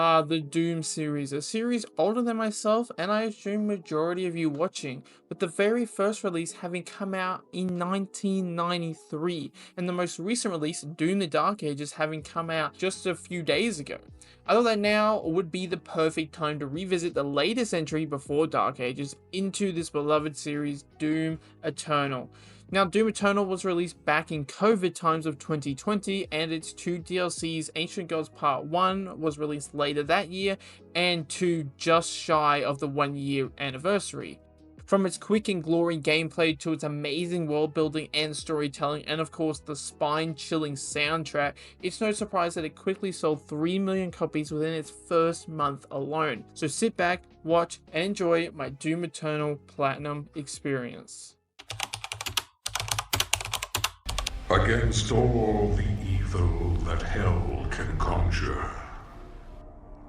The Doom series, a series older than myself and I assume majority of you watching, with the very first release having come out in 1993 and the most recent release, Doom the Dark Ages, having come out just a few days ago. I thought that now would be the perfect time to revisit the latest entry before Dark Ages into this beloved series, Doom Eternal. Now, Doom Eternal was released back in COVID times of 2020, and its two DLCs, Ancient Gods Part 1 was released later that year, and 2 just shy of the 1-year anniversary. From its quick and glory gameplay to its amazing world building and storytelling, and of course the spine-chilling soundtrack, it's no surprise that it quickly sold 3 million copies within its first month alone. So sit back, watch, and enjoy my Doom Eternal Platinum experience. Against all the evil that hell can conjure,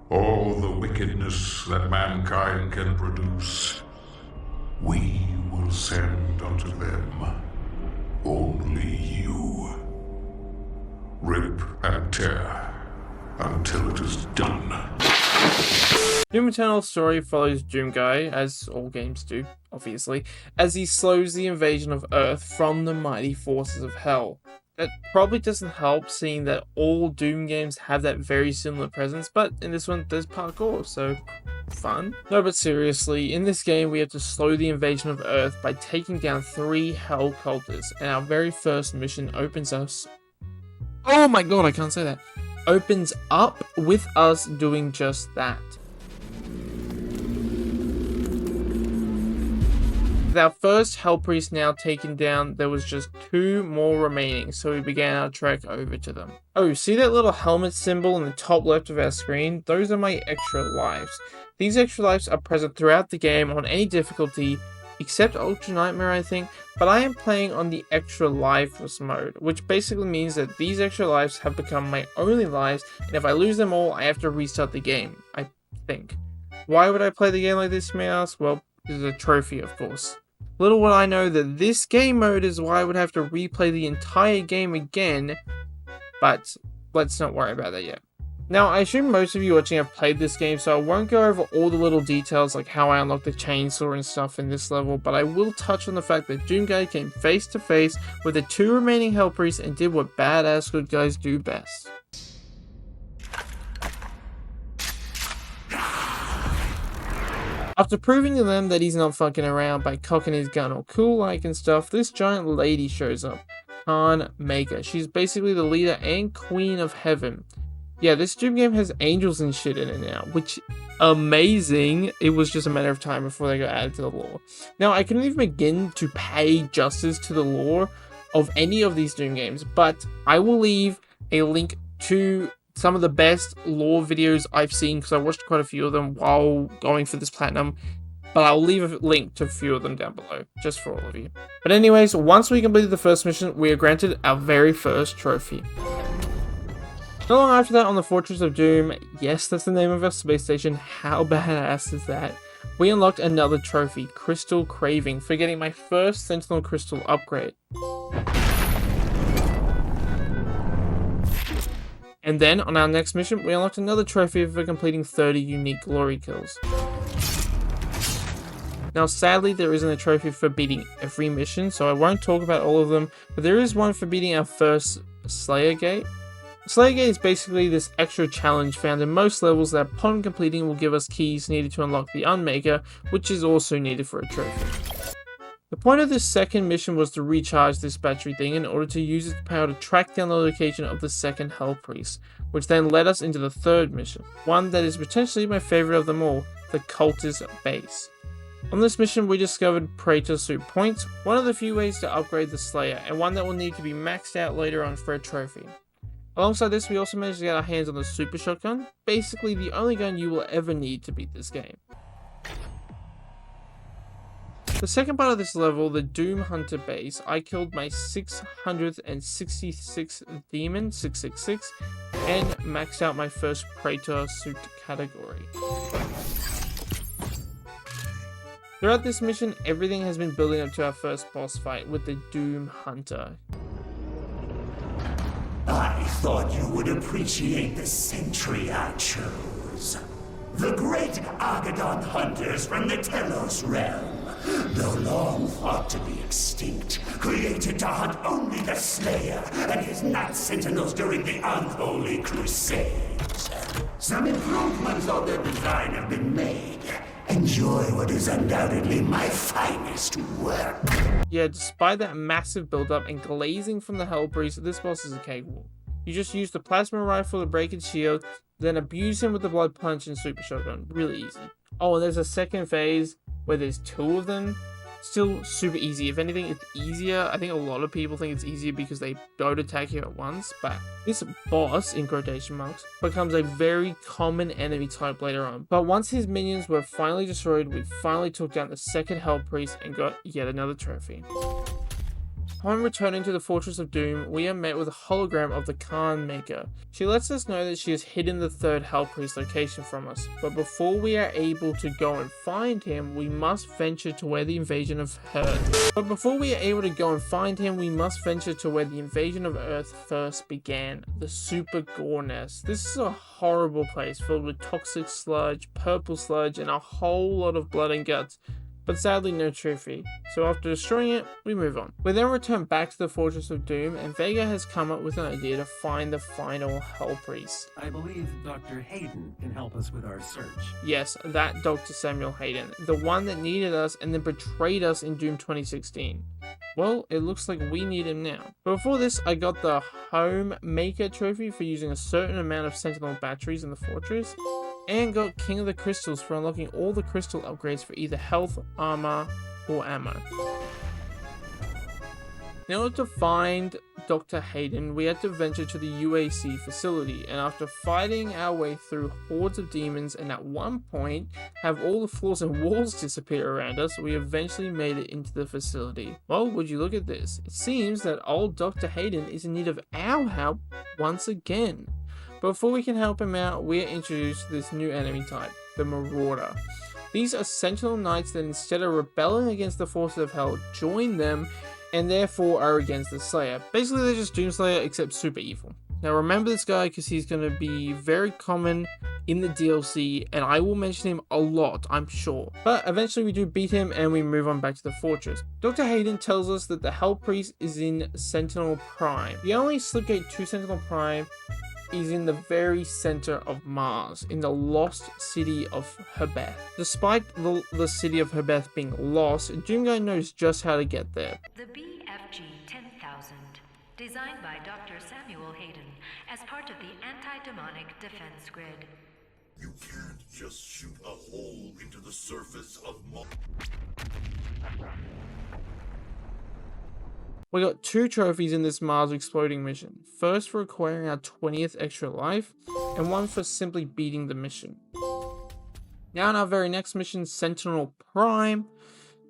all the wickedness that mankind can produce, we will send unto them only you. Rip and tear until it is done. Doom Eternal's story follows Doom Guy, as all games do, obviously, as he slows the invasion of Earth from the mighty forces of Hell. That probably doesn't help, seeing that all Doom games have that very similar presence, but in this one there's parkour, so fun. No, but seriously, in this game we have to slow the invasion of Earth by taking down 3 Hell cultists, and our very first mission opens us... Oh my god, I can't say that. Opens up with us doing just that. With our first Hell Priest now taken down, there was just 2 more remaining, so we began our trek over to them. Oh, see that little helmet symbol in the top left of our screen? Those are my extra lives. These extra lives are present throughout the game on any difficulty, except Ultra Nightmare I think, but I am playing on the extra lifeless mode, which basically means that these extra lives have become my only lives, and if I lose them all, I have to restart the game, I think. Why would I play the game like this, you may ask? Well, this is a trophy, of course. Little would I know that this game mode is why I would have to replay the entire game again, but let's not worry about that yet. Now, I assume most of you watching have played this game, so I won't go over all the little details like how I unlocked the chainsaw and stuff in this level, but I will touch on the fact that Doom Guy came face to face with the 2 remaining Hell Priests and did what badass good guys do best. After proving to them that he's not fucking around by cocking his gun or cool like and stuff, this giant lady shows up, Khan Maker. She's basically the leader and queen of heaven. Yeah, this Doom game has angels and shit in it now, which amazing. It was just a matter of time before they got added to the lore. Now, I couldn't even begin to pay justice to the lore of any of these Doom games, but I will leave a link to some of the best lore videos I've seen, because I watched quite a few of them while going for this platinum, but I'll leave a link to a few of them down below, just for all of you. But anyways, once we completed the first mission, we are granted our very first trophy. Not long after that, on the Fortress of Doom, yes, that's the name of our space station, how badass is that? We unlocked another trophy, Crystal Craving, for getting my first Sentinel Crystal upgrade. And then, on our next mission, we unlocked another trophy for completing 30 unique glory kills. Now, sadly, there isn't a trophy for beating every mission, so I won't talk about all of them, but there is one for beating our first Slayer Gate. Slayer Gate is basically this extra challenge found in most levels that upon completing will give us keys needed to unlock the Unmaker, which is also needed for a trophy. The point of this second mission was to recharge this battery thing in order to use its power to track down the location of the second Hell Priest, which then led us into the third mission, one that is potentially my favorite of them all, the Cultist Base. On this mission we discovered Praetor Suit Points, one of the few ways to upgrade the Slayer, and one that will need to be maxed out later on for a trophy. Alongside this, we also managed to get our hands on the Super Shotgun, basically the only gun you will ever need to beat this game. The second part of this level, the Doom Hunter base, I killed my 666th demon, 666, and maxed out my first Praetor Suit category. Throughout this mission, everything has been building up to our first boss fight with the Doom Hunter. I thought you would appreciate the sentry I chose. heroes. The great Argadon hunters from the Telos realm, though long thought to be extinct, created to hunt only the Slayer and his Night Sentinels during the Unholy Crusades. Some improvements on their design have been made. Enjoy what is undoubtedly my finest work. Yeah, despite that massive build-up and glazing from the Hell Priest, this boss is a cakewalk. You just use the plasma rifle to break its shield, then abuse him with the blood punch and super shotgun. Really easy. Oh, and there's a second phase where there's 2 of them. Still super easy. If anything, it's easier. I think a lot of people think it's easier because they don't attack you at once, but this boss, in quotation marks, becomes a very common enemy type later on. But once his minions were finally destroyed, we finally took down the second Hell Priest and got yet another trophy. Upon returning to the Fortress of Doom, we are met with a hologram of the Khan Maker. She lets us know that she has hidden the third Hell Priest location from us, but before we are able to go and find him, we must venture to where the invasion of Earth first began, the Super Gore Nest. This is a horrible place filled with toxic sludge, purple sludge, and a whole lot of blood and guts. But sadly no trophy, so after destroying it, we move on. We then return back to the Fortress of Doom, and Vega has come up with an idea to find the final Hell Priest. I believe Dr. Hayden can help us with our search. Yes, that Dr. Samuel Hayden, the one that needed us and then betrayed us in Doom 2016. Well, it looks like we need him now. But before this, I got the Home Maker trophy for using a certain amount of Sentinel batteries in the fortress, and got King of the Crystals for unlocking all the crystal upgrades for either health, armor, or ammo. In order to find Dr. Hayden, we had to venture to the UAC facility, and after fighting our way through hordes of demons and at one point have all the floors and walls disappear around us, we eventually made it into the facility. Well, would you look at this? It seems that old Dr. Hayden is in need of our help once again. But before we can help him out, we are introduced to this new enemy type, the Marauder. These are Sentinel Knights that instead of rebelling against the forces of hell, join them and therefore are against the Slayer. Basically, they're just Doomslayer except super evil. Now remember this guy because he's going to be very common in the DLC, and I will mention him a lot, I'm sure. But eventually we do beat him and we move on back to the fortress. Dr. Hayden tells us that the Hell Priest is in Sentinel Prime. The only slipgate to Sentinel Prime is in the very center of Mars, in the lost city of Hebeth. Despite the city of Hebeth being lost, Doomguy knows just how to get there. The BFG 10,000, designed by Dr. Samuel Hayden as part of the anti-demonic defense grid. You can't just shoot a hole into the surface of Mars. We got 2 trophies in this Mars exploding mission. First for acquiring our 20th extra life, and one for simply beating the mission. Now in our very next mission, Sentinel Prime.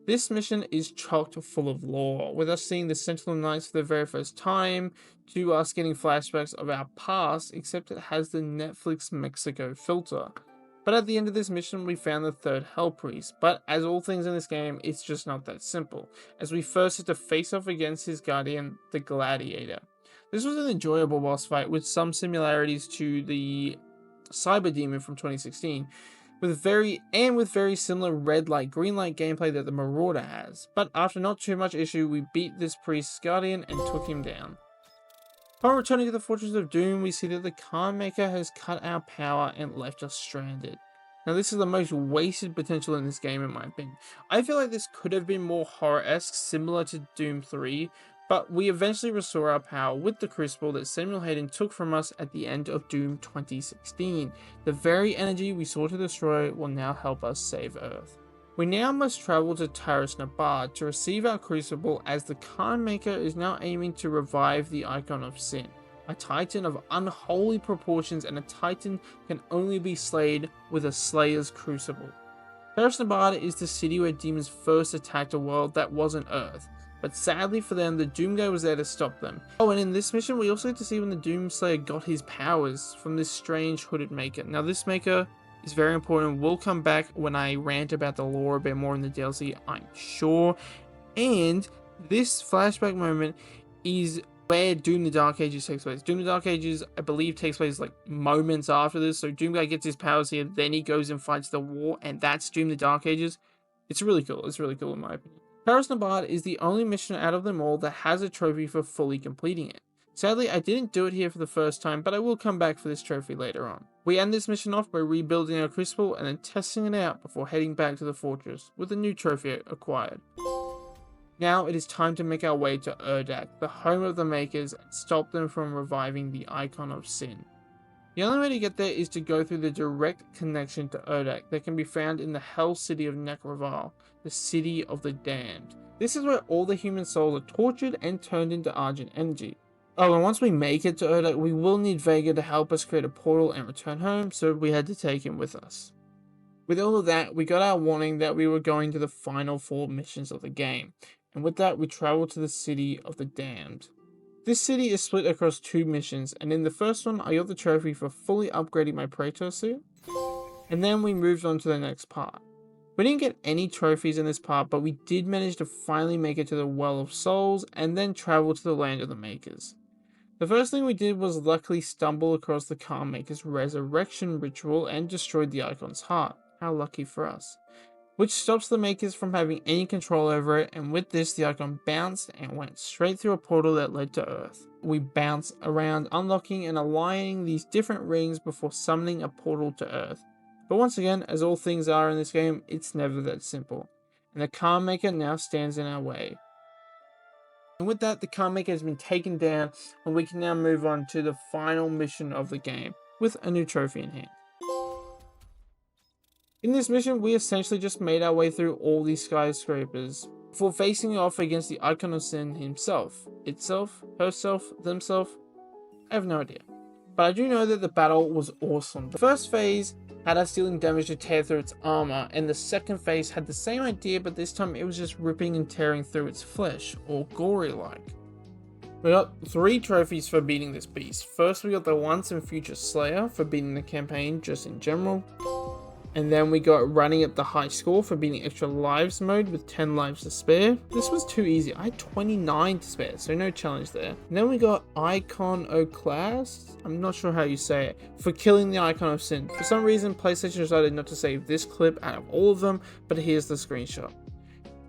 This mission is chocked full of lore, with us seeing the Sentinel Knights for the very first time, to us getting flashbacks of our past, except it has the Netflix Mexico filter. But at the end of this mission, we found the third Hell Priest. But as all things in this game, it's just not that simple, as we first had to face off against his guardian, the Gladiator. This was an enjoyable boss fight with some similarities to the Cyber Demon from 2016, with very similar red light, green light gameplay that the Marauder has. But after not too much issue, we beat this priest's guardian and took him down. Upon returning to the Fortress of Doom, we see that the Khan Maker has cut our power and left us stranded. Now this is the most wasted potential in this game in my opinion. I feel like this could have been more horror-esque, similar to Doom 3, but we eventually restore our power with the Crucible that Samuel Hayden took from us at the end of Doom 2016. The very energy we sought to destroy will now help us save Earth. We now must travel to Taras Nabad to receive our Crucible, as the Khan Maker is now aiming to revive the Icon of Sin, a titan of unholy proportions, and a titan can only be slayed with a Slayer's Crucible. Taras Nabad is the city where demons first attacked a world that wasn't Earth, but sadly for them, the Doomguy was there to stop them. Oh, and in this mission we also get to see when the Doomslayer got his powers from this strange hooded maker. Now this maker is very important. We'll come back when I rant about the lore a bit more in the DLC, I'm sure. And this flashback moment is where Doom the Dark Ages takes place. Doom the Dark Ages, I believe, takes place like moments after this. So Doom Guy gets his powers here, then he goes and fights the war, and that's Doom the Dark Ages. It's really cool. It's really cool in my opinion. Paris Nabard is the only mission out of them all that has a trophy for fully completing it. Sadly, I didn't do it here for the first time, but I will come back for this trophy later on. We end this mission off by rebuilding our Crucible and then testing it out before heading back to the fortress with a new trophy acquired. Now it is time to make our way to Urdak, the home of the Makers, and stop them from reviving the Icon of Sin. The only way to get there is to go through the direct connection to Urdak that can be found in the Hell City of Necroval, the City of the Damned. This is where all the human souls are tortured and turned into Argent energy. Oh, and once we make it to Urdak, we will need Vega to help us create a portal and return home, so we had to take him with us. With all of that, we got our warning that we were going to the final 4 missions of the game, and with that we traveled to the City of the Damned. This city is split across 2 missions, and in the first one I got the trophy for fully upgrading my Praetor suit, and then we moved on to the next part. We didn't get any trophies in this part, but we did manage to finally make it to the Well of Souls, and then travel to the Land of the Makers. The first thing we did was luckily stumble across the Calm Maker's resurrection ritual and destroyed the Icon's heart. How lucky for us. Which stops the Makers from having any control over it, and with this the Icon bounced and went straight through a portal that led to Earth. We bounced around unlocking and aligning these different rings before summoning a portal to Earth. But once again, as all things are in this game, it's never that simple, and the Calm Maker now stands in our way. And with that, the Calm Maker has been taken down, and we can now move on to the final mission of the game, with a new trophy in hand. In this mission, we essentially just made our way through all these skyscrapers, before facing off against the Icon of Sin himself, itself, herself, themself, I have no idea. But I do know that the battle was awesome. The first phase had us dealing damage to tear through its armor, and the second phase had the same idea, but this time it was just ripping and tearing through its flesh, or gory like. We got 3 trophies for beating this beast. First we got the Once and Future Slayer for beating the campaign just in general. And then we got Running at the High Score for beating Extra Lives mode with 10 lives to spare. This was too easy. I had 29 to spare, so no challenge there. And then we got Iconoclast, I'm not sure how you say it, for killing the Icon of Sin. For some reason, PlayStation decided not to save this clip out of all of them, but here's the screenshot.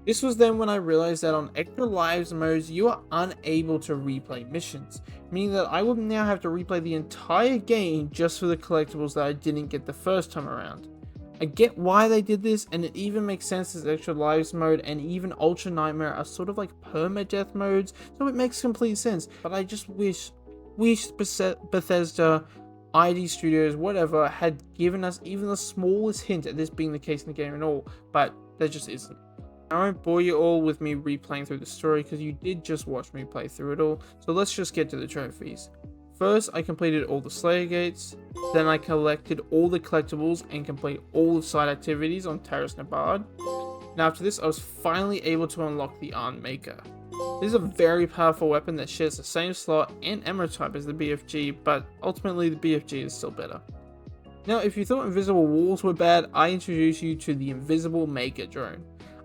This was then when I realized that on Extra Lives modes, you are unable to replay missions, meaning that I would now have to replay the entire game just for the collectibles that I didn't get the first time around. I get why they did this, and it even makes sense as Extra Lives mode and even Ultra Nightmare are sort of like permadeath modes, so it makes complete sense. But I just wish Bethesda, ID Studios, whatever, had given us even the smallest hint at this being the case in the game at all, but there just isn't. I won't bore you all with me replaying through the story because you did just watch me play through it all, so let's just get to the trophies. First, I completed all the Slayer Gates, then I collected all the collectibles and completed all the side activities on Taris Nabard. And after this, I was finally able to unlock the Arn Maker. This is a very powerful weapon that shares the same slot and ammo type as the BFG, but ultimately the BFG is still better. Now, if you thought invisible walls were bad, I introduce you to the Invisible Maker drone.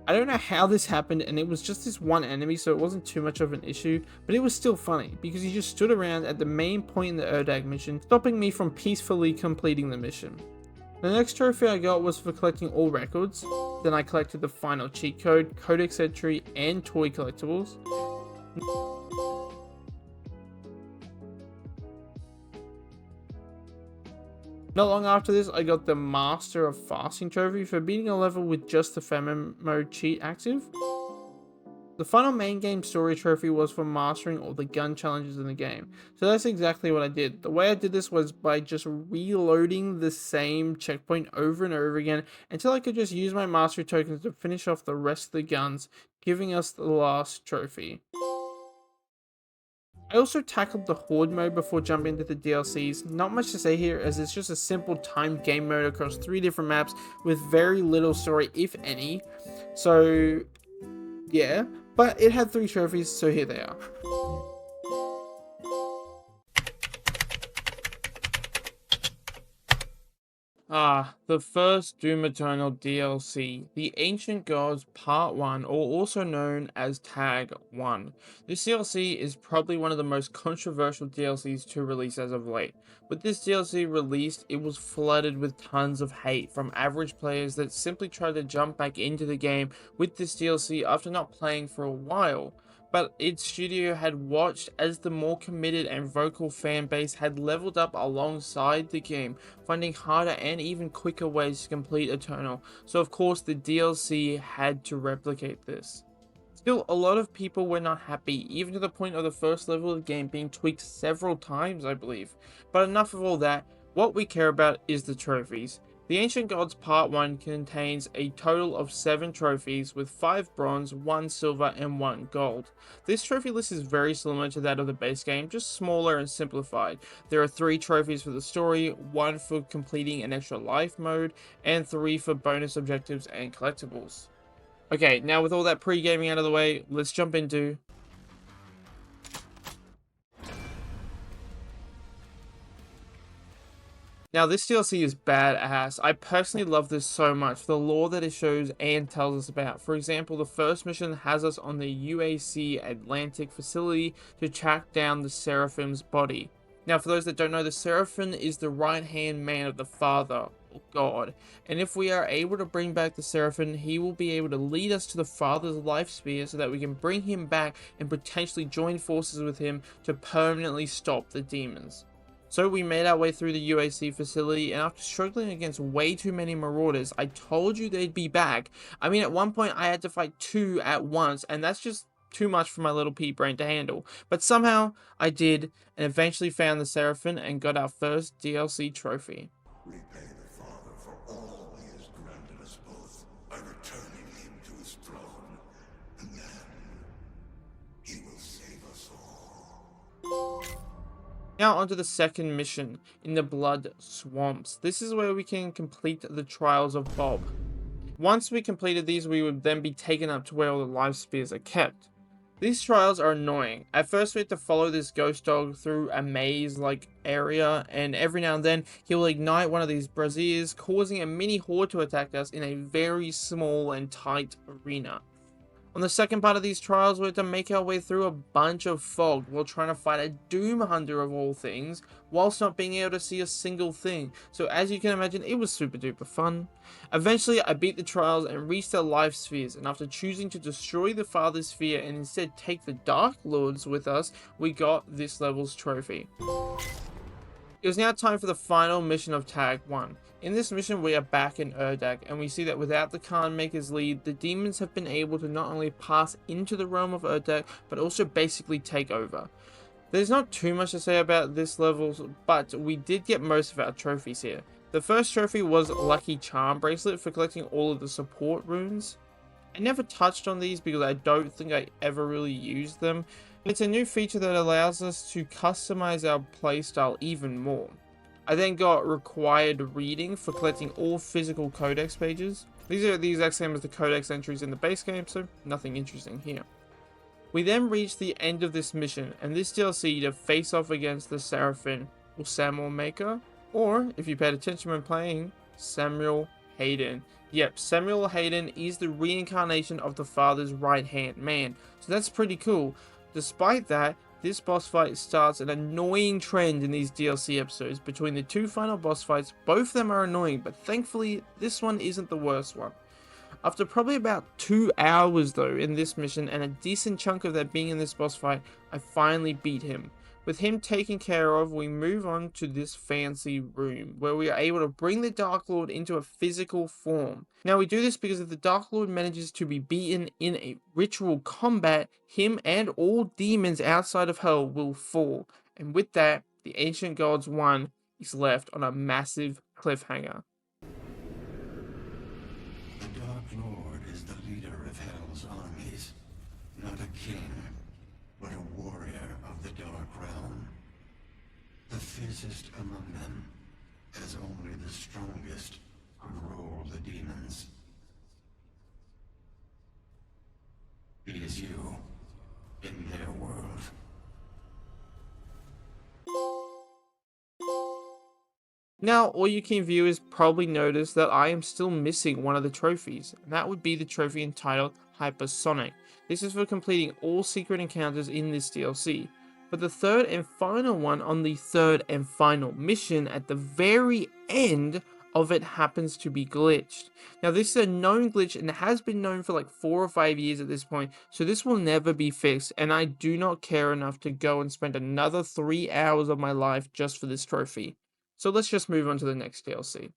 I don't know how this happened, and it was just this one enemy, so it wasn't too much of an issue, but it was still funny, because he just stood around at the main point in the Urdak mission, stopping me from peacefully completing the mission. The next trophy I got was for collecting all records, then I collected the final cheat code, codex entry, and toy collectibles. Not long after this, I got the Master of Fasting trophy for beating a level with just the famine mode cheat active. The final main game story trophy was for mastering all the gun challenges in the game, so that's exactly what I did. The way I did this was by just reloading the same checkpoint over and over again until I could just use my mastery tokens to finish off the rest of the guns, giving us the last trophy. I also tackled the Horde mode before jumping into the DLCs. Not much to say here, as it's just a simple timed game mode across 3 different maps with very little story, if any. So yeah, but it had 3 trophies, so here they are. The first Doom Eternal DLC, The Ancient Gods Part 1, or also known as Tag 1. This DLC is probably one of the most controversial DLCs to release as of late. With this DLC released, it was flooded with tons of hate from average players that simply tried to jump back into the game with this DLC after not playing for a while. But its studio had watched as the more committed and vocal fan base had leveled up alongside the game, finding harder and even quicker ways to complete Eternal, so of course the DLC had to replicate this. Still, a lot of people were not happy, even to the point of the first level of the game being tweaked several times, I believe. But enough of all that, what we care about is the trophies. The Ancient Gods Part 1 contains a total of 7 trophies with 5 bronze, 1 silver, and 1 gold. This trophy list is very similar to that of the base game, just smaller and simplified. There are 3 trophies for the story, 1 for completing an extra life mode, and 3 for bonus objectives and collectibles. Okay, now with all that pre-gaming out of the way, let's jump into... Now, this DLC is badass. I personally love this so much, the lore that it shows and tells us about. For example, the first mission has us on the UAC Atlantic facility to track down the Seraphim's body. Now, for those that don't know, the Seraphim is the right-hand man of the Father, or God. And if we are able to bring back the Seraphim, he will be able to lead us to the Father's life sphere so that we can bring him back and potentially join forces with him to permanently stop the demons. So we made our way through the UAC facility, and after struggling against way too many Marauders, I told you they'd be back. I mean, at one point I had to fight 2 at once, and that's just too much for my little pea brain to handle. But somehow I did, and eventually found the Seraphim and got our first DLC trophy. Repay the Father for all he has granted us both by returning him to his throne, and then he will save us all. Now onto the second mission, in the Blood Swamps. This is where we can complete the Trials of Bob. Once we completed these, we would then be taken up to where all the life spears are kept. These trials are annoying. At first we have to follow this ghost dog through a maze-like area, and every now and then he will ignite one of these braziers, causing a mini horde to attack us in a very small and tight arena. On the second part of these trials, we have to make our way through a bunch of fog while trying to fight a Doom Hunter of all things, whilst not being able to see a single thing. So as you can imagine, it was super duper fun. Eventually, I beat the trials and reached the life spheres, and after choosing to destroy the Father's sphere and instead take the Dark Lords with us, we got this level's trophy. It was now time for the final mission of Tag 1. In this mission, we are back in Urdak, and we see that without the Khan Maker's lead, the demons have been able to not only pass into the realm of Urdak, but also basically take over. There's not too much to say about this level, but we did get most of our trophies here. The first trophy was Lucky Charm Bracelet for collecting all of the support runes. I never touched on these because I don't think I ever really used them. It's a new feature that allows us to customize our playstyle even more. I then got Required Reading for collecting all physical codex pages. These are the exact same as the codex entries in the base game, so nothing interesting here. We then reached the end of this mission, and this DLC to face off against the Seraphim, or Samuel Maker, or, if you paid attention when playing, Samuel Hayden. Yep, Samuel Hayden is the reincarnation of the Father's right-hand man, so that's pretty cool. Despite that, this boss fight starts an annoying trend in these DLC episodes. Between the 2 final boss fights, both of them are annoying, but thankfully this one isn't the worst one. After probably about 2 hours though in this mission, and a decent chunk of that being in this boss fight, I finally beat him. With him taken care of, we move on to this fancy room, where we are able to bring the Dark Lord into a physical form. Now we do this because if the Dark Lord manages to be beaten in a ritual combat, him and all demons outside of Hell will fall. And with that, the Ancient Gods 1 is left on a massive cliffhanger. The Dark Lord is the leader of Hell's armies, not a king, but a warrior of the Dark Realm. The fiercest among them, as only the strongest could rule the demons. He is you, in their world. Now, all you keen viewers probably noticed that I am still missing one of the trophies, and that would be the trophy entitled Hypersonic. This is for completing all secret encounters in this DLC. But the third and final one on the third and final mission at the very end of it happens to be glitched. Now, this is a known glitch and has been known for like 4 or 5 years at this point, so this will never be fixed, and I do not care enough to go and spend another 3 hours of my life just for this trophy. So let's just move on to the next DLC.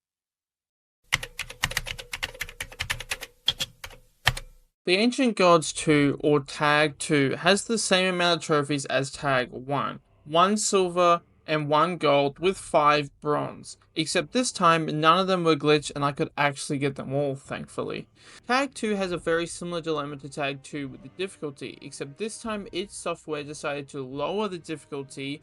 The Ancient Gods 2, or Tag 2, has the same amount of trophies as Tag 1. 1 silver and 1 gold with 5 bronze. Except this time, none of them were glitched and I could actually get them all, thankfully. Tag 2 has a very similar dilemma to Tag 2 with the difficulty, except this time its software decided to lower the difficulty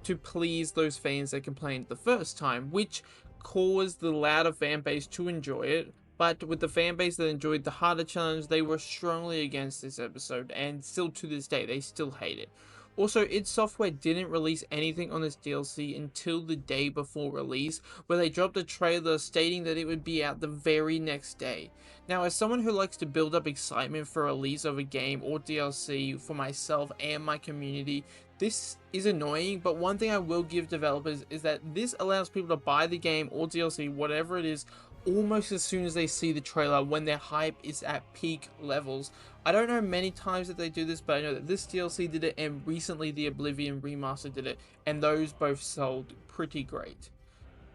to please those fans that complained the first time, which caused the louder fan base to enjoy it. But with the fan base that enjoyed the harder challenge, they were strongly against this episode, and still to this day, they still hate it. Also, id Software didn't release anything on this DLC until the day before release, where they dropped a trailer stating that it would be out the very next day. Now, as someone who likes to build up excitement for a release of a game or DLC for myself and my community, this is annoying, but one thing I will give developers is that this allows people to buy the game or DLC, whatever it is, almost as soon as they see the trailer when their hype is at peak levels. I don't know many times that they do this, but I know that this DLC did it and recently the Oblivion remaster did it, and those both sold pretty great.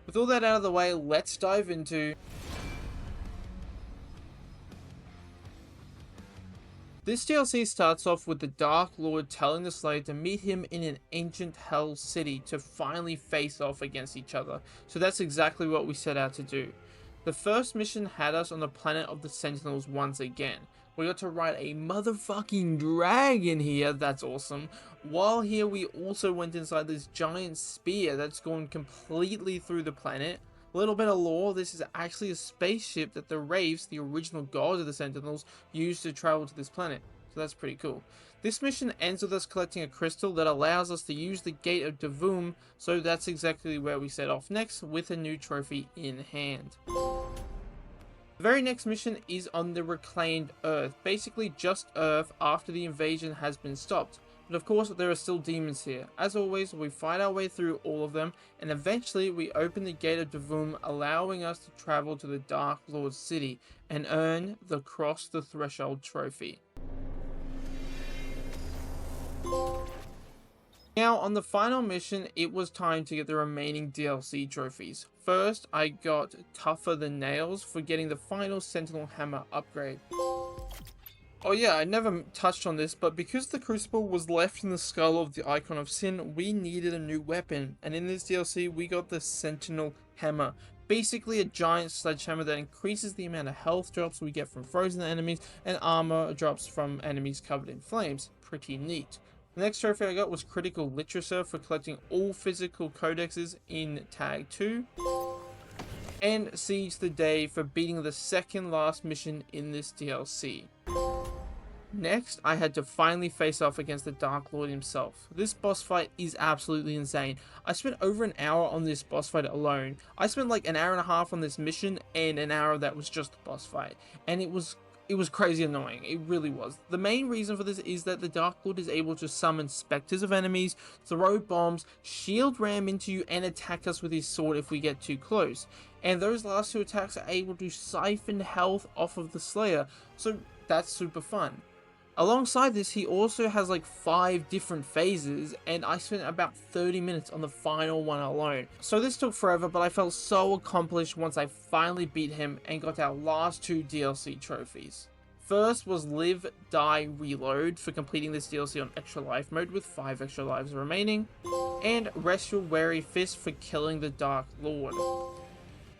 With all that out of the way, let's dive into this DLC. Starts off with the Dark Lord telling the Slayer to meet him in an ancient hell city to finally face off against each other. So that's exactly what we set out to do. The first mission had us on the planet of the Sentinels once again. We got to ride a motherfucking dragon here, that's awesome. While here, we also went inside this giant spear that's gone completely through the planet. A little bit of lore, this is actually a spaceship that the Wraiths, the original gods of the Sentinels, used to travel to this planet. So that's pretty cool. This mission ends with us collecting a crystal that allows us to use the Gate of Devum, so that's exactly where we set off next with a new trophy in hand. The very next mission is on the Reclaimed Earth, basically just Earth after the invasion has been stopped. But of course there are still demons here. As always, we fight our way through all of them, and eventually we open the Gate of Devum, allowing us to travel to the Dark Lord's city and earn the Cross the Threshold trophy. Now, on the final mission, it was time to get the remaining DLC trophies. First, I got Tougher Than Nails for getting the final Sentinel Hammer upgrade. Oh yeah, I never touched on this, but because the Crucible was left in the skull of the Icon of Sin, we needed a new weapon, and in this DLC, we got the Sentinel Hammer. Basically a giant sledgehammer that increases the amount of health drops we get from frozen enemies, and armor drops from enemies covered in flames. Pretty neat. The next trophy I got was Critical Literature for collecting all physical codexes in Tag 2. And Siege the Day for beating the second last mission in this DLC. Next, I had to finally face off against the Dark Lord himself. This boss fight is absolutely insane. I spent over an hour on this boss fight alone. I spent like an hour and a half on this mission and an hour that was just the boss fight. And it was crazy annoying. It really was. The main reason for this is that the Dark Lord is able to summon specters of enemies, throw bombs, shield ram into you, and attack us with his sword if we get too close. And those last two attacks are able to siphon health off of the Slayer, so that's super fun. Alongside this, he also has like 5 different phases, and I spent about 30 minutes on the final one alone. So this took forever, but I felt so accomplished once I finally beat him and got our last 2 DLC trophies. First was Live, Die, Reload for completing this DLC on Extra Life mode with 5 extra lives remaining, and Rest Your Weary Fist for killing the Dark Lord.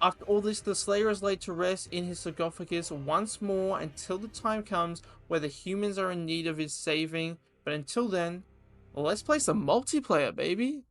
After all this, the Slayer is laid to rest in his sarcophagus once more until the time comes where the humans are in need of his saving. But until then, let's play some multiplayer, baby!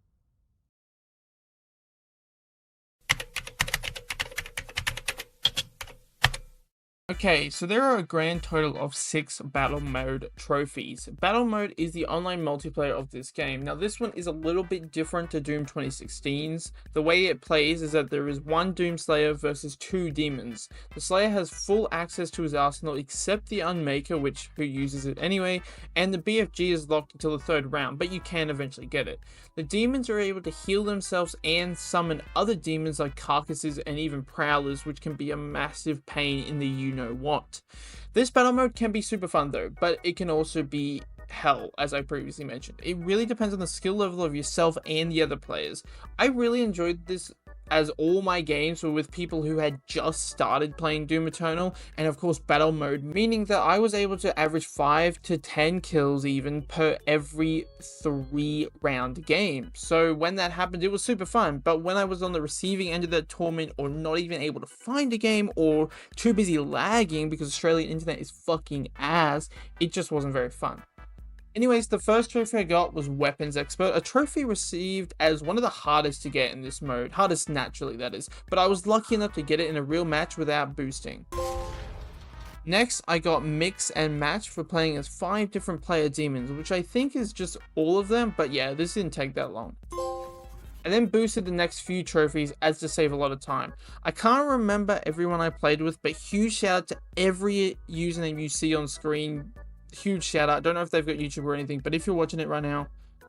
Okay, so there are a grand total of 6 battle mode trophies. Battle mode is the online multiplayer of this game. Now this one is a little bit different to Doom 2016's. The way it plays is that there is one Doom Slayer versus 2 demons. The Slayer has full access to his arsenal except the Unmaker, who uses it anyway, and the BFG is locked until the 3rd round, but you can eventually get it. The demons are able to heal themselves and summon other demons like carcasses and even prowlers, which can be a massive pain in the know what. This battle mode can be super fun though, but it can also be hell, as I previously mentioned. It really depends on the skill level of yourself and the other players. I really enjoyed this, as all my games were with people who had just started playing Doom Eternal, and of course battle mode, meaning that I was able to average 5 to 10 kills even per every 3 round game. So when that happened, it was super fun, but when I was on the receiving end of that torment, or not even able to find a game, or too busy lagging because Australian internet is fucking ass, it just wasn't very fun. Anyways, the first trophy I got was Weapons Expert, a trophy received as one of the hardest to get in this mode. Hardest naturally, that is. But I was lucky enough to get it in a real match without boosting. Next, I got Mix and Match for playing as 5 different player demons, which I think is just all of them, but yeah, this didn't take that long. I then boosted the next few trophies as to save a lot of time. I can't remember everyone I played with, but huge shout out to every username you see on screen. Huge shout out. Don't know if they've got YouTube or anything, but if you're watching it right now,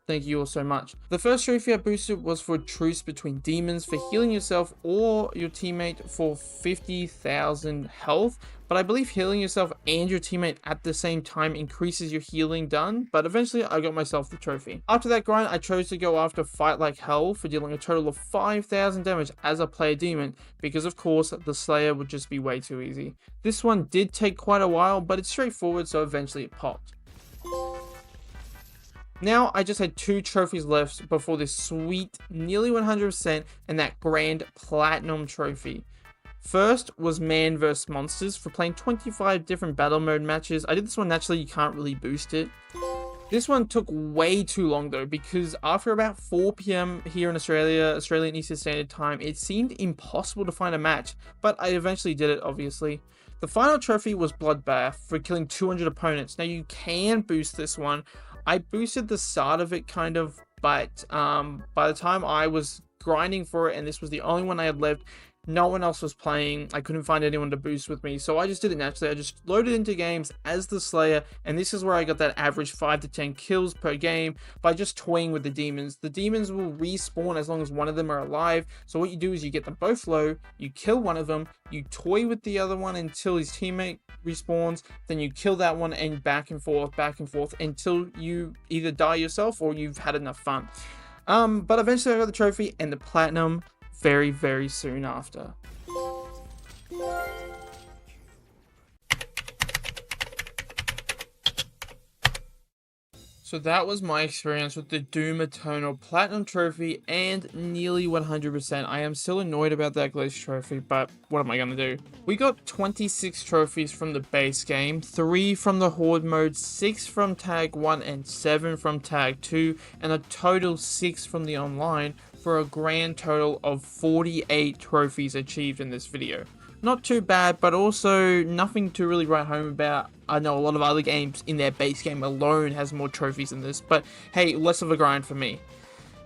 thank you all so much. The first trophy I boosted was for Truce Between Demons, for healing yourself or your teammate for 50,000 health. But I believe healing yourself and your teammate at the same time increases your healing done. But eventually I got myself the trophy. After that grind, I chose to go after Fight Like Hell for dealing a total of 5,000 damage as a player demon, because of course the Slayer would just be way too easy. This one did take quite a while, but it's straightforward, so eventually it popped. Now I just had 2 trophies left before this sweet nearly 100% and that grand platinum trophy. First was Man vs Monsters for playing 25 different battle mode matches. I did this one naturally, you can't really boost it. This one took way too long though, because after about 4 PM here in Australia, Australian Eastern Standard Time, it seemed impossible to find a match, but I eventually did it, obviously. The final trophy was Bloodbath for killing 200 opponents. Now you can boost this one. I boosted the start of it kind of, but by the time I was grinding for it and this was the only one I had left, no one else was playing. I couldn't find anyone to boost with me, so I just did it naturally. I just loaded into games as the Slayer, and this is where I got that average 5 to 10 kills per game by just toying with the demons. The demons will respawn as long as one of them are alive, so what you do is you get them both low, you kill one of them, you toy with the other one until his teammate respawns, then you kill that one, and back and forth until you either die yourself or you've had enough fun. But eventually I got the trophy and the platinum very, very soon after. So that was my experience with the Doom Eternal Platinum Trophy and nearly 100%. I am still annoyed about that glitch trophy, but what am I going to do? We got 26 trophies from the base game, 3 from the Horde mode, 6 from Tag 1 and 7 from Tag 2, and a total 6 from the online, for a grand total of 48 trophies achieved in this video. Not too bad, but also nothing to really write home about. I know a lot of other games in their base game alone has more trophies than this, but hey, less of a grind for me.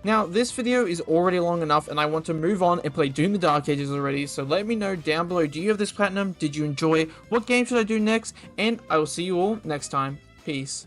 Now, this video is already long enough and I want to move on and play Doom the Dark Ages already, so let me know down below, do you have this platinum? Did you enjoy? What game should I do next? And I will see you all next time. Peace.